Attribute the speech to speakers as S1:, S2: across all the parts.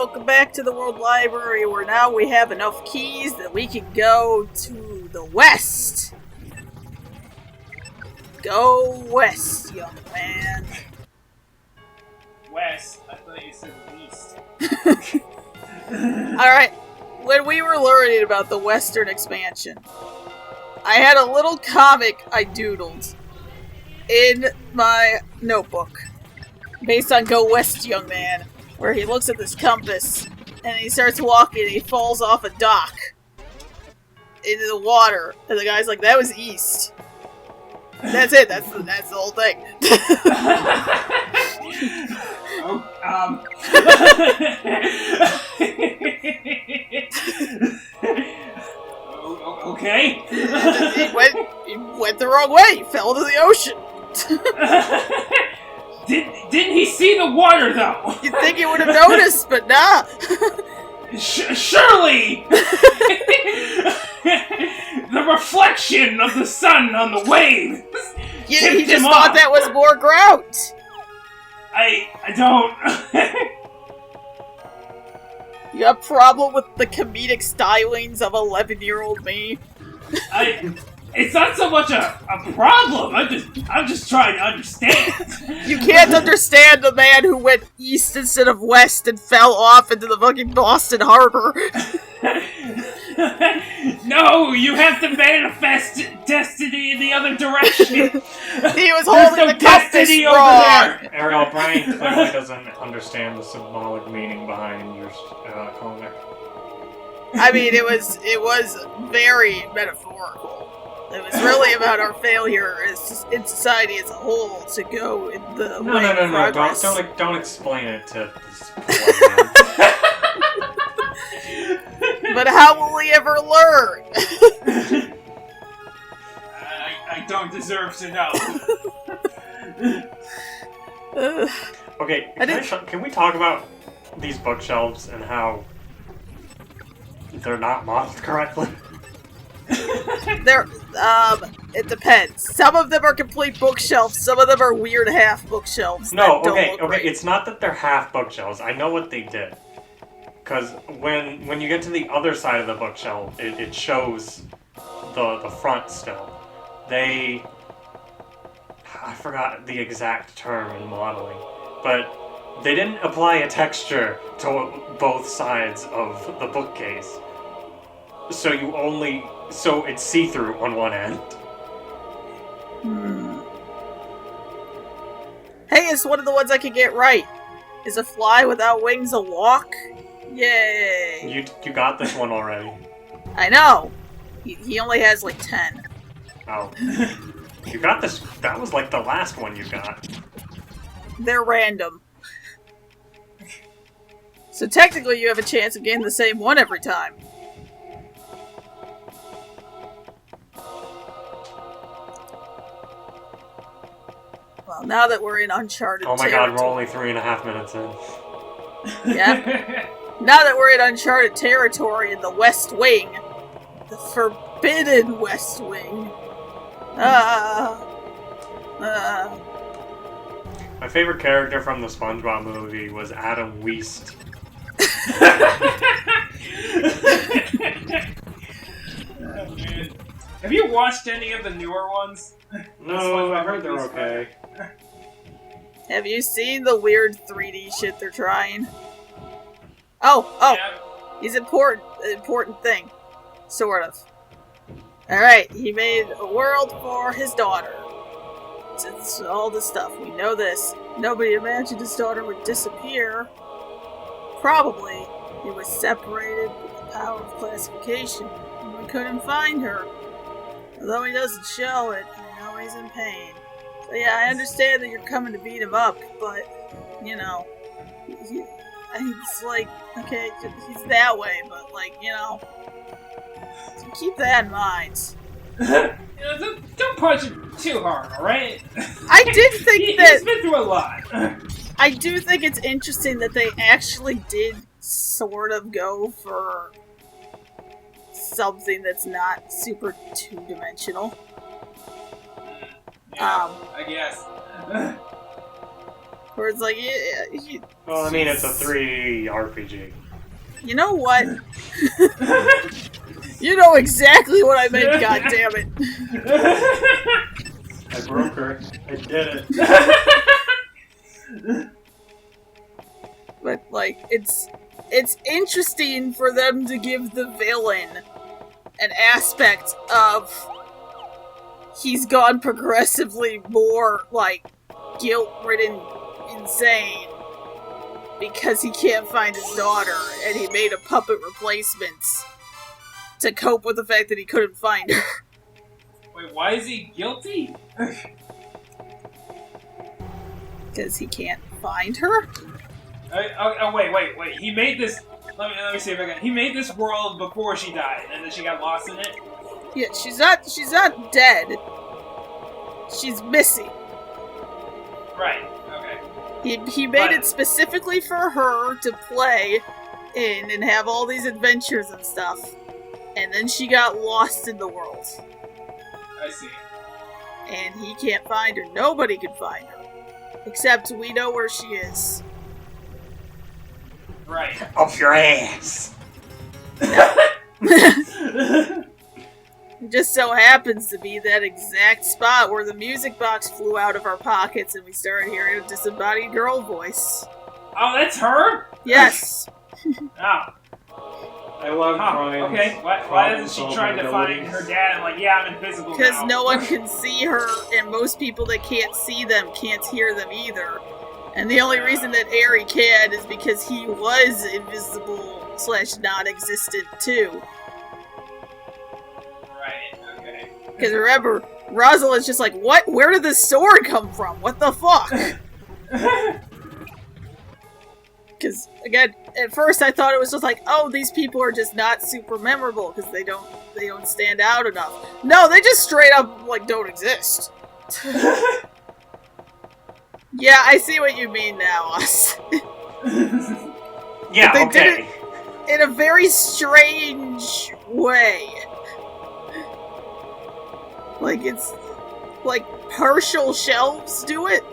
S1: welcome back to the World Library, where now we have enough keys that we can go to the west. Go west, young man.
S2: West? I thought you said east.
S1: Alright, when we were learning about the Western expansion, I had a little comic I doodled in my notebook based on Go West, Young Man, where he looks at this compass and he starts walking and he falls off a dock into the water, and the guy's like, that was east. That's it, that's the whole thing.
S2: Okay.
S1: He went the wrong way, he fell into the ocean.
S2: Didn't he see the water, though?
S1: You'd think he would have noticed, but nah.
S2: Surely! The reflection of the sun on the wave!
S1: Yeah, he just thought that was more ground.
S2: I don't...
S1: You got a problem with the comedic stylings of 11-year-old me?
S2: It's not so much a problem. I'm just trying to understand.
S1: You can't understand the man who went east instead of west and fell off into the fucking Boston Harbor.
S2: No, you have to manifest destiny in the other direction.
S1: He was holding the compass wrong.
S3: Ariel, Brian clearly doesn't understand the symbolic meaning behind your comic.
S1: I mean, it was very metaphorical. It was really about our failure in society as a whole to go in the way of progress.
S3: Don't explain it to this.
S1: But how will we ever learn?
S2: I don't deserve to know.
S3: Okay, can we talk about these bookshelves and how they're not modeled correctly?
S1: It depends. Some of them are complete bookshelves, some of them are weird half bookshelves.
S3: No, okay, it's not that they're half bookshelves. I know what they did. Because when you get to the other side of the bookshelf, it shows the front still. I forgot the exact term in modeling, but they didn't apply a texture to both sides of the bookcase. So it's see-through on one end.
S1: Hey, it's one of the ones I can get right. Is a fly without wings a walk? Yay!
S3: You got this one already.
S1: I know! He only has like 10.
S3: Oh. You got this. That was like the last one you got.
S1: They're random. So technically you have a chance of getting the same one every time. Well, now that we're in uncharted territory...
S3: Oh my god, we're only 3.5 minutes in.
S1: Yeah. Now that we're in uncharted territory in the West Wing, the forbidden West Wing.
S3: My favorite character from the SpongeBob movie was Adam Weast.
S2: Oh, man. Have you watched any of the newer ones?
S3: No, I heard they're okay.
S1: Have you seen the weird 3D shit they're trying? Oh,
S2: Yeah.
S1: he's important thing. Sort of. Alright, he made a world for his daughter. It's all this stuff, we know this. Nobody imagined his daughter would disappear. Probably, he was separated with the power of classification, and we couldn't find her. Although he doesn't show it, I know he's in pain. So yeah, I understand that you're coming to beat him up, but, you know, it's like, okay, he's that way, but, like, you know, keep that in mind.
S2: Don't punch him too hard, alright?
S1: I did think that...
S2: He's been through a lot.
S1: I do think it's interesting that they actually did sort of go for something that's not super two-dimensional.
S2: Yeah, I guess.
S1: Where it's like,
S3: Well, I mean, it's a 3D RPG.
S1: you know what? You know exactly what I meant, goddammit.
S3: I broke her. I did it.
S1: But, like, it's interesting for them to give the villain an aspect of he's gone progressively more, like, guilt-ridden insane because he can't find his daughter, and he made a puppet replacement to cope with the fact that he couldn't find her.
S2: Wait, why is he guilty?
S1: Because he can't find her?
S2: Wait. He made this. Let me see if I can. He made this world before she died, and then she got lost in it.
S1: Yeah, she's not dead. She's missing.
S2: Right. Okay.
S1: He made it specifically for her to play in and have all these adventures and stuff. And then she got lost in the world.
S2: I see.
S1: And he can't find her. Nobody can find her. Except we know where she is.
S2: Right.
S3: Up your ass!
S1: It just so happens to be that exact spot where the music box flew out of our pockets and we started hearing a disembodied girl voice.
S2: Oh, that's her?
S1: Yes.
S2: Oh.
S3: I love Brian's
S2: okay. Why doesn't she try to find her dad and like, yeah, I'm invisible
S1: Because
S2: now?
S1: no one can see her, and most people that can't see them can't hear them either. And the only reason that Harry can is because he was invisible / non-existent too.
S2: Right, okay.
S1: Because remember, Rosalind's just like, what? Where did this sword come from? What the fuck? Because, again, at first I thought it was just like, oh, these people are just not super memorable because they don't stand out enough. No, they just straight up, like, don't exist. Yeah, I see what you mean now, Us.
S3: Yeah,
S1: They
S3: okay.
S1: did it in a very strange way. Like, it's like partial shelves do it.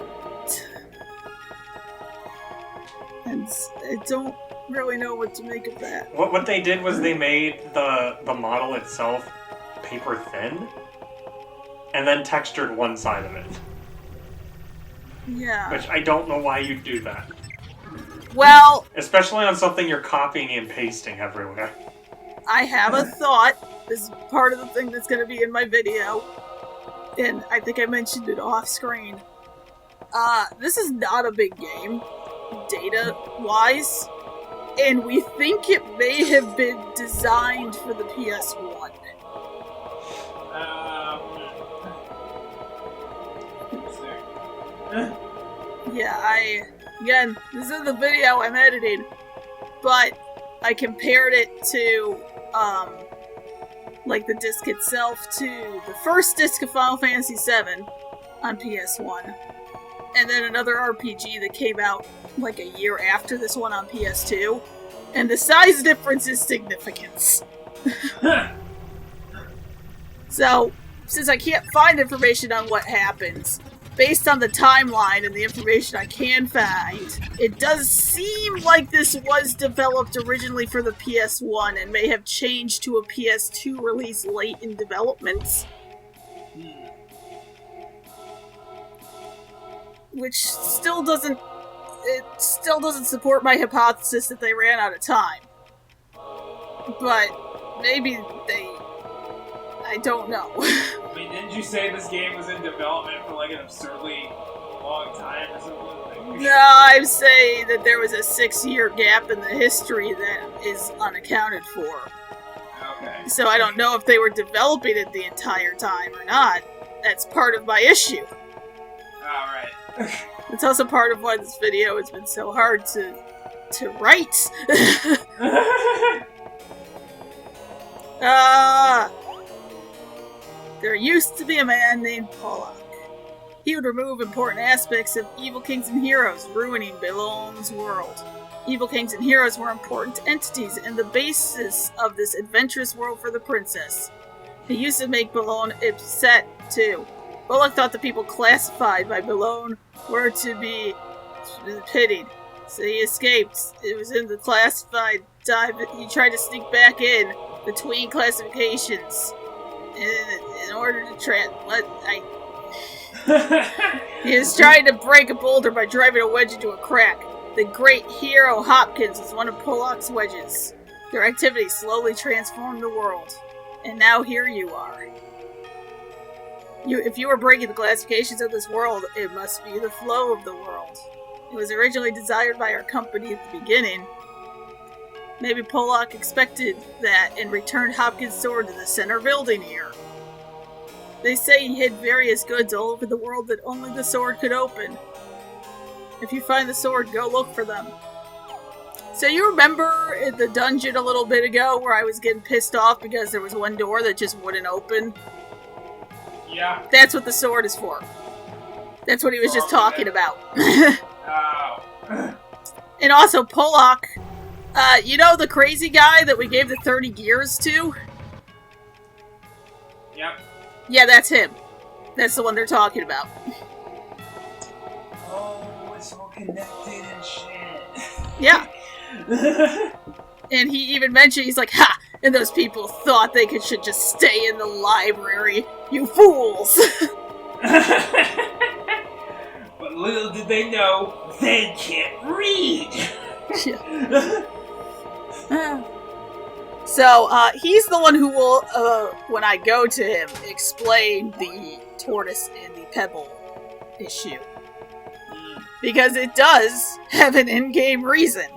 S1: And I don't really know what to make of that.
S3: What they did was they made the model itself paper thin, and then textured one side of it.
S1: Yeah.
S3: Which I don't know why you'd do that.
S1: Well,
S3: Especially on something you're copying and pasting everywhere.
S1: I have a thought. This is part of the thing that's going to be in my video. And I think I mentioned it off screen. This is not a big game, data-wise. And we think it may have been designed for the PS1. Yeah, again, this is the video I'm editing, but I compared it to, like the disc itself to the first disc of Final Fantasy VII on PS1, and then another RPG that came out like a year after this one on PS2, and the size difference is significant. So, since I can't find information on what happens, based on the timeline and the information I can find, it does seem like this was developed originally for the PS1 and may have changed to a PS2 release late in development. Which still doesn't support my hypothesis that they ran out of time. But maybe I don't know.
S2: I mean, didn't you say this game was in development for like an absurdly long time or something?
S1: No, I'm saying that there was a 6-year gap in the history that is unaccounted for.
S2: Okay.
S1: So I don't know if they were developing it the entire time or not. That's part of my issue.
S2: Alright.
S1: It's also part of why this video has been so hard to write. There used to be a man named Pollock. He would remove important aspects of Evil Kings and Heroes, ruining Belon's world. Evil Kings and Heroes were important entities and the basis of this adventurous world for the princess. He used to make Belon upset, too. Pollock thought the people classified by Belon were to be He's been pitied. So he escaped. It was in the classified dive. He tried to sneak back in between classifications in order to He is trying to break a boulder by driving a wedge into a crack. The great hero Hopkins is one of Pollock's wedges. Their activities slowly transformed the world. And now here you are. If you were breaking the classifications of this world, it must be the flow of the world. It was originally desired by our company at the beginning. Maybe Pollock expected that and returned Hopkins' sword to the center building here. They say he hid various goods all over the world that only the sword could open. If you find the sword, go look for them. So you remember in the dungeon a little bit ago where I was getting pissed off because there was one door that just wouldn't open?
S2: Yeah.
S1: That's what the sword is for. That's what he was just talking about.
S2: Oh.
S1: And also, Pollock, you know the crazy guy that we gave the 30 gears to?
S2: Yep.
S1: Yeah, that's him. That's the one they're talking about.
S2: Oh, it's all connected and shit.
S1: Yeah. And he even mentioned, he's like, ha! And those people thought they should just stay in the library. You fools!
S2: But little did they know, they can't read!
S1: So, he's the one who will, when I go to him, explain the tortoise and the pebble issue. Because it does have an in-game reason.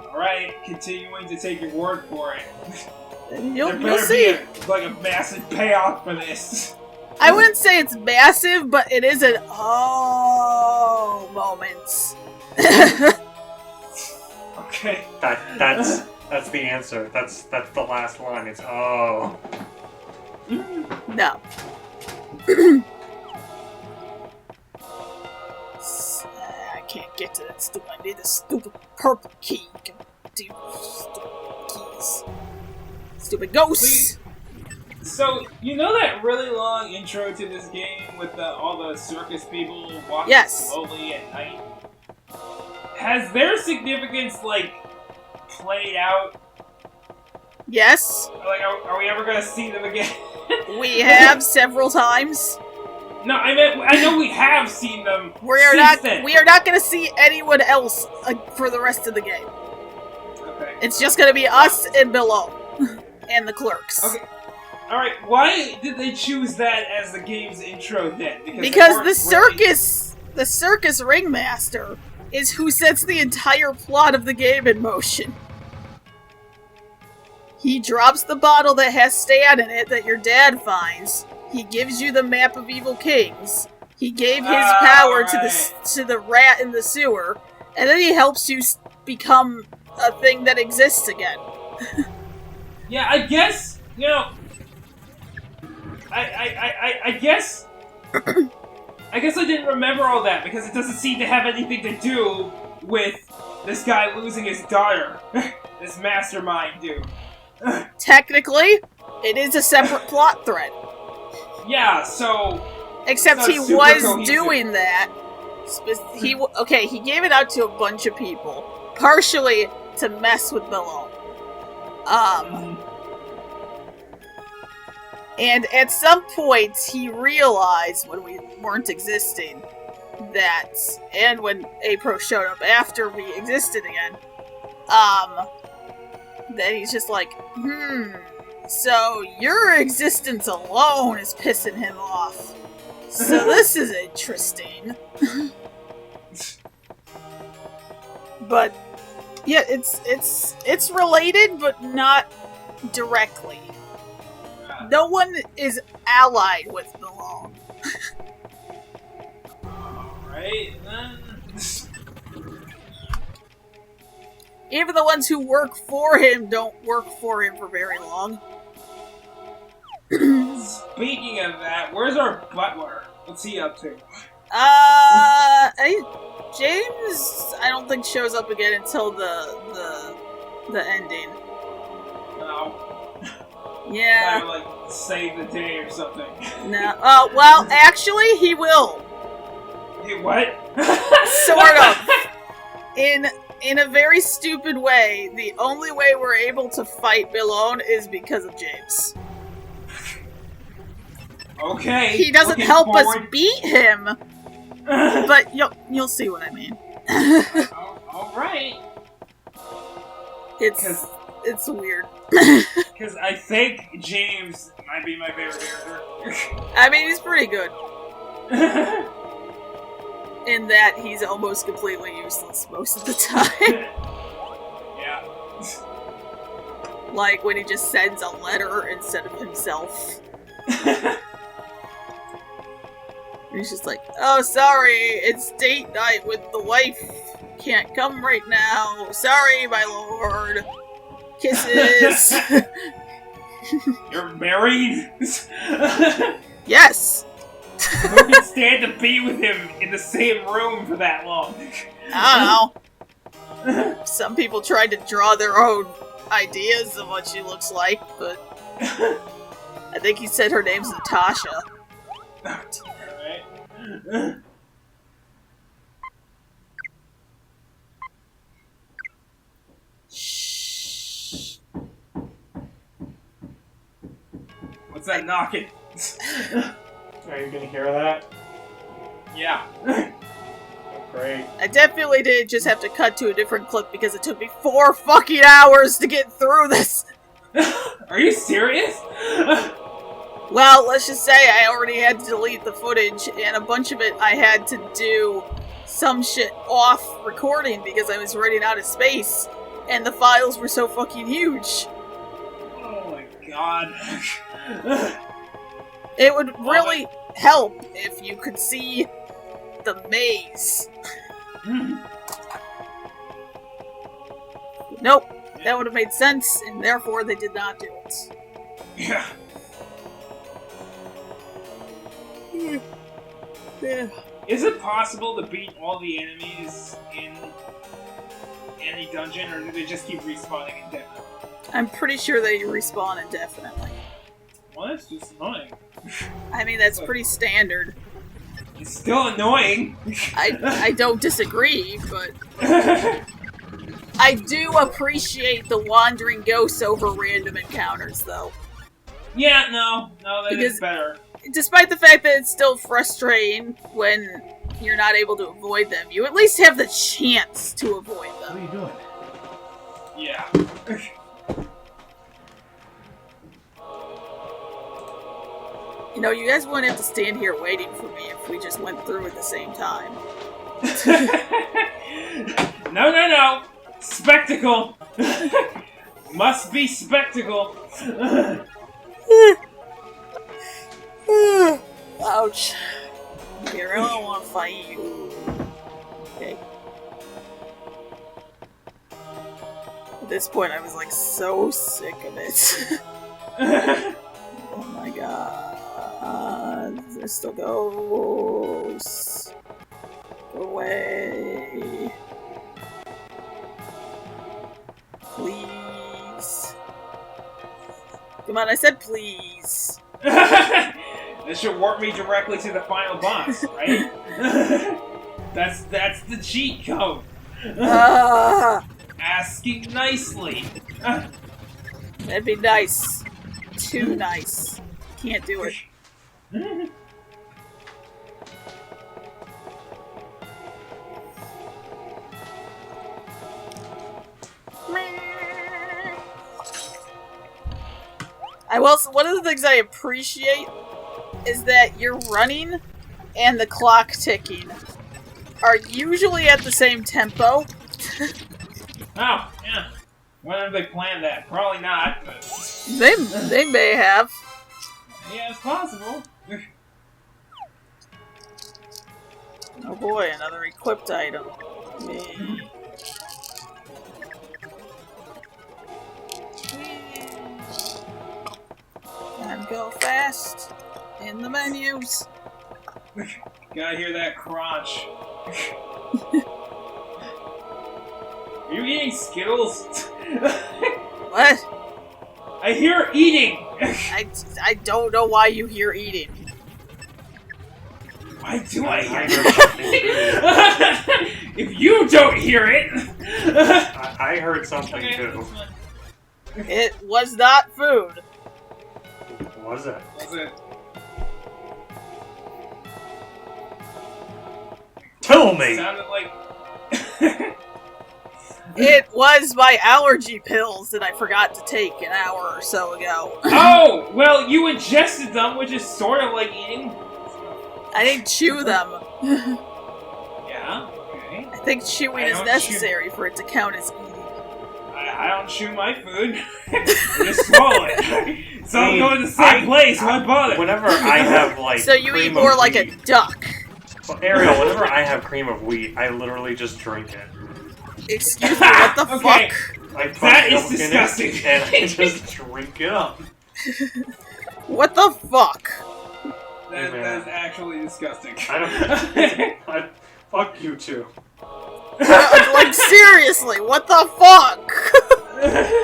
S2: Alright, continuing to take your word for it.
S1: You'll see.
S2: Like a massive payoff for this.
S1: I wouldn't say it's massive, but it is an oh moment.
S2: Okay.
S3: That's the answer. That's the last line. It's oh.
S1: No. I can't get to that stupid. I need the stupid purple key. Stupid keys. Stupid ghosts.
S2: So, you know that really long intro to this game with all the circus people walking slowly at night? Has their significance, like, played out?
S1: Yes.
S2: Like, are we ever gonna see them again?
S1: We have several times.
S2: No, I know we have seen them.
S1: We are not gonna see anyone else for the rest of the game.
S2: Okay.
S1: It's just gonna be us and Below. And the clerks.
S2: Okay. Alright, why did they choose that as the game's intro then?
S1: Because the circus ringmaster is who sets the entire plot of the game in motion. He drops the bottle that has Stan in it that your dad finds. He gives you the map of evil kings. He gave his power to the rat in the sewer, and then he helps you become a thing that exists again.
S2: Yeah, I guess, you know, I guess I didn't remember all that because it doesn't seem to have anything to do with this guy losing his daughter. This mastermind dude.
S1: Technically, it is a separate plot thread.
S2: Yeah, so...
S1: Except he was doing that. He gave it out to a bunch of people. Partially to mess with Below. And at some point, he realized when we weren't existing that, and when Apro showed up after we existed again, that he's just like, so your existence alone is pissing him off. So this is interesting. But yeah, it's related, but not directly. No one is allied with Belong.
S2: Alright, then.
S1: Even the ones who work for him don't work for him for very long.
S2: Speaking of that, where's our butler? What's he up to?
S1: James, I don't think shows up again until the ending.
S2: No.
S1: Yeah.
S2: Like, save the day or something.
S1: No. Well, actually, he will.
S2: Hey, what?
S1: Sort of. In a very stupid way, the only way we're able to fight Bilone is because of James.
S2: Okay.
S1: He doesn't help us beat him, but you'll see what I mean.
S2: All right.
S1: It's weird.
S2: Because I think James might be my favorite character.
S1: I mean, he's pretty good. In that he's almost completely useless most of the time.
S2: Yeah.
S1: Like when he just sends a letter instead of himself. He's just like, oh, sorry, it's date night with the wife. Can't come right now. Sorry, my lord. Kisses.
S2: You're married?
S1: Yes.
S2: Who can stand to be with him in the same room for that long?
S1: I don't know. Some people tried to draw their own ideas of what she looks like, but I think he said her name's Natasha.
S2: Alright.
S1: Shh.
S2: What's that knocking?
S3: Are you gonna hear that?
S2: Yeah.
S3: Oh, great.
S1: I definitely did just have to cut to a different clip because it took me 4 fucking hours to get through this.
S2: Are you serious?
S1: Well, let's just say I already had to delete the footage, and a bunch of it I had to do some shit off recording because I was running out of space, and the files were so fucking huge.
S2: Oh my god.
S1: It would really help if you could see the maze. Nope, that would have made sense, and therefore they did not do it.
S2: Yeah.
S1: Yeah.
S2: Is it possible to beat all the enemies in any dungeon, or do they just keep respawning indefinitely?
S1: I'm pretty sure they respawn indefinitely.
S2: Well, that's just annoying.
S1: I mean, that's pretty standard.
S2: It's still annoying.
S1: I don't disagree, but I do appreciate the wandering ghosts over random encounters, though.
S2: Yeah, no, that is better.
S1: Despite the fact that it's still frustrating when you're not able to avoid them, you at least have the chance to avoid them.
S3: What are you doing?
S2: Yeah.
S1: You know, you guys wouldn't have to stand here waiting for me if we just went through at the same time.
S2: No. Spectacle. Must be spectacle.
S1: Ouch. Okay, I really don't want to fight you. Okay. At this point, I was like so sick of it. Oh my god. There's still ghosts. Go away. Please. Come on, I said please.
S2: This should warp me directly to the final boss, right? That's the cheat code. Asking nicely.
S1: That'd be nice. Too nice. Can't do it. One of the things I appreciate is that you're running and the clock ticking are usually at the same tempo.
S2: Oh, yeah. When have they planned that? Probably not, but...
S1: They may have.
S2: Yeah, it's possible.
S1: Oh boy, another equipped item. Yay. And go fast in the menus.
S2: Gotta hear that crunch. Are you eating Skittles?
S1: What?
S2: I hear eating!
S1: I don't know why you hear eating.
S2: Why do I hear
S3: You're
S2: If you don't hear it!
S3: I heard something too.
S1: It was not food.
S3: Was it?
S2: Was it?
S3: Tell me!
S2: Sounded like...
S1: It was my allergy pills that I forgot to take an hour or so ago.
S2: Oh! Well, you ingested them, which is sort of like eating.
S1: I didn't chew them.
S2: Yeah, okay.
S1: I think chewing is necessary for it to count as eating.
S2: I don't chew my food. I just swallow it. It's all going to the same place. Why bother?
S3: Whenever I have, like,
S1: so you eat more like a duck.
S3: Well, Ariel, whenever I have cream of wheat, I literally just drink it.
S1: Excuse me, what the fuck?
S2: That is disgusting.
S3: And I just drink it up.
S1: What the fuck?
S2: That is actually disgusting.
S3: Fuck you two.
S1: Like, seriously, what the fuck?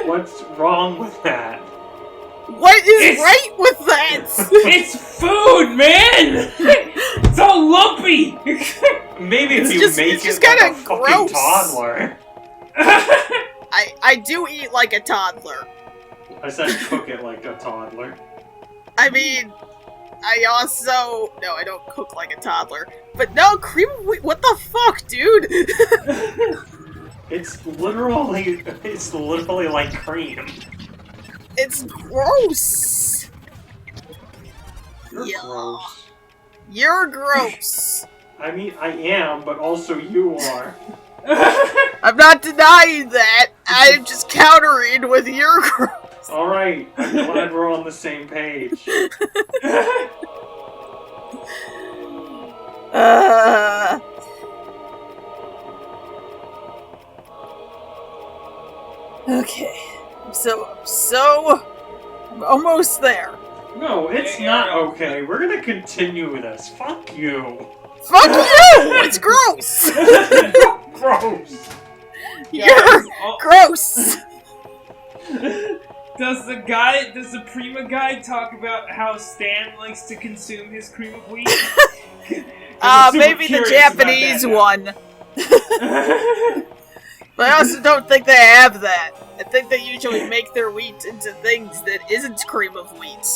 S3: What's wrong with that?
S1: What is right with that?
S2: It's food, man! It's all lumpy!
S3: Maybe if you make it like a fucking toddler.
S1: I do eat like a toddler.
S3: I said cook it like a toddler.
S1: I mean, I also... No, I don't cook like a toddler. But no, cream of wheat, what the fuck, dude?
S3: It's literally like cream.
S1: It's gross.
S3: You're gross.
S1: You're gross.
S3: I mean, I am, but also you are.
S1: I'm not denying that. I'm just countering with your gross.
S3: Alright, I'm glad we're on the same page.
S1: Okay. I'm almost there.
S3: No, it's not okay. We're gonna continue this. Fuck you.
S1: Fuck you! It's gross!
S3: Gross.
S1: You're gross!
S2: Does the Prima guy talk about how Stan likes to consume his cream of wheat?
S1: Maybe the Japanese one. But I also don't think they have that. I think they usually make their wheat into things that isn't cream of wheat.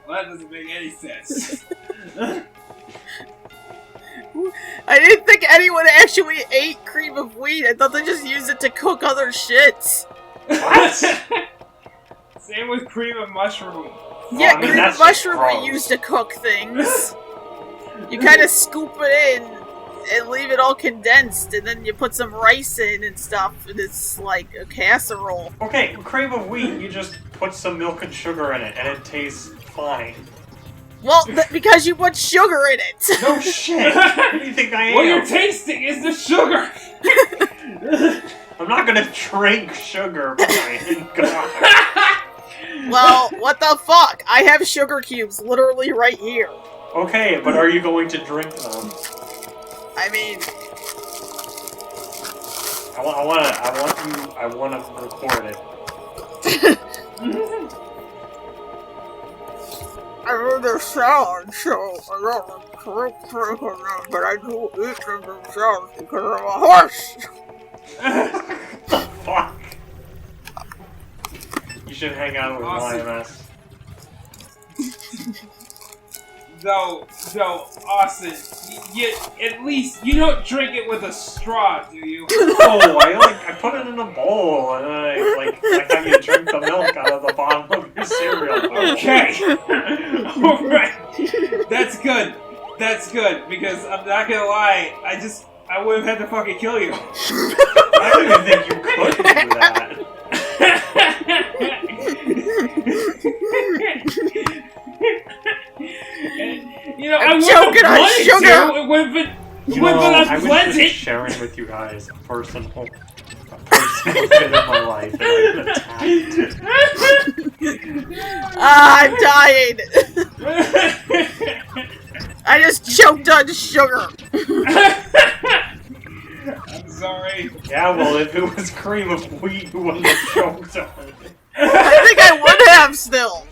S2: Well, that doesn't make any sense.
S1: I didn't think anyone actually ate cream of wheat. I thought they just used it to cook other shits.
S3: What?
S2: Same with cream of mushroom.
S1: Yeah, cream of mushroom we use to cook things. You kind of scoop it in and leave it all condensed, and then you put some rice in and stuff, and it's like a casserole.
S3: Okay, cream of wheat, you just put some milk and sugar in it, and it tastes fine.
S1: Well, because you put sugar in it.
S3: No shit. What do you think I am?
S2: What you're tasting is the sugar.
S3: I'm not gonna drink sugar, Brian. God.
S1: Well, what the fuck? I have sugar cubes literally right here.
S3: Okay, but are you going to drink them?
S1: I mean,
S3: I want to record it.
S1: I heard their sound, so I don't drink them, but I do eat them themselves because I'm a horse.
S3: The fuck? You should hang out with YMS.
S2: Though, Austin, at least you don't drink it with a straw, do you?
S3: Oh, I put it in a bowl and I have you drink the milk out of the bottom of your cereal.
S2: Okay, all right, that's good. That's good because I'm not gonna lie, I would have had to fucking kill you.
S3: I don't even think you could do that.
S2: You know,
S1: I'm choking on sugar.
S2: It would have been
S3: I was just sharing with you guys a personal bit of my life and I've been attacked.
S1: I'm dying. I just choked on sugar.
S2: I'm sorry.
S3: Yeah, well, if it was cream of wheat, you wouldn't have choked on it.
S1: I think I would have still.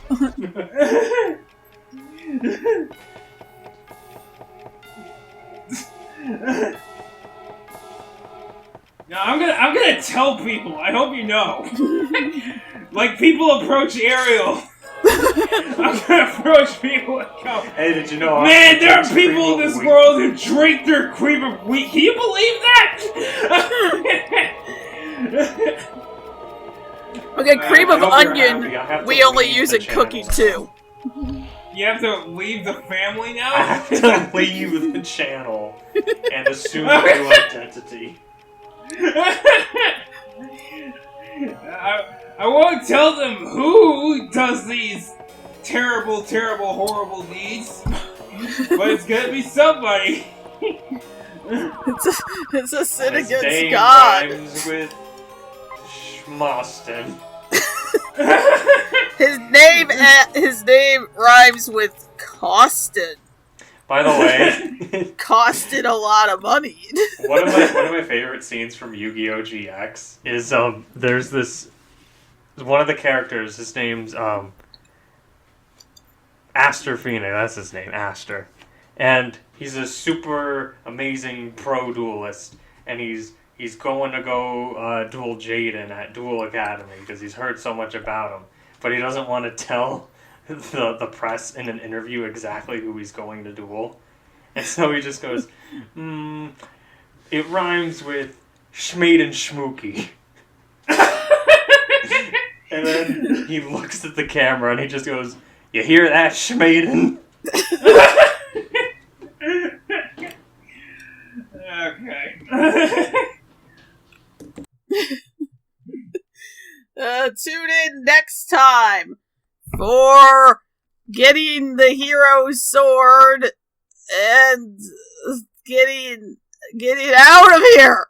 S2: Now I'm gonna tell people. I hope you know. Like people approach Ariel. I'm gonna approach people and go,
S3: hey, did you know?
S2: Man, there are people in this world who drink their cream of wheat. Can you believe that?
S1: Okay, cream of onion. We only use in cooking too.
S2: You have to leave the family now?
S3: I have to leave the channel and assume a new identity.
S2: I won't tell them who does these terrible, terrible, horrible deeds, but it's gonna be somebody.
S1: It's a sin
S3: His
S1: against
S3: name
S1: God.
S3: Rhymes with Schmoston.
S1: His name rhymes with Costin.
S3: By the way,
S1: costed a lot of money.
S3: one of my favorite scenes from Yu-Gi-Oh! GX is there's this one of the characters. His name's Aster Phoenix. That's his name, Aster, and he's a super amazing pro duelist, and he's going to go duel Jaden at Duel Academy because he's heard so much about him, but he doesn't want to tell the press in an interview exactly who he's going to duel. And so he just goes, it rhymes with Schmade and Schmooky. And then he looks at the camera and he just goes, you hear that, Schmaden?
S1: Okay. Tune in next time for getting the hero's sword and getting out of here.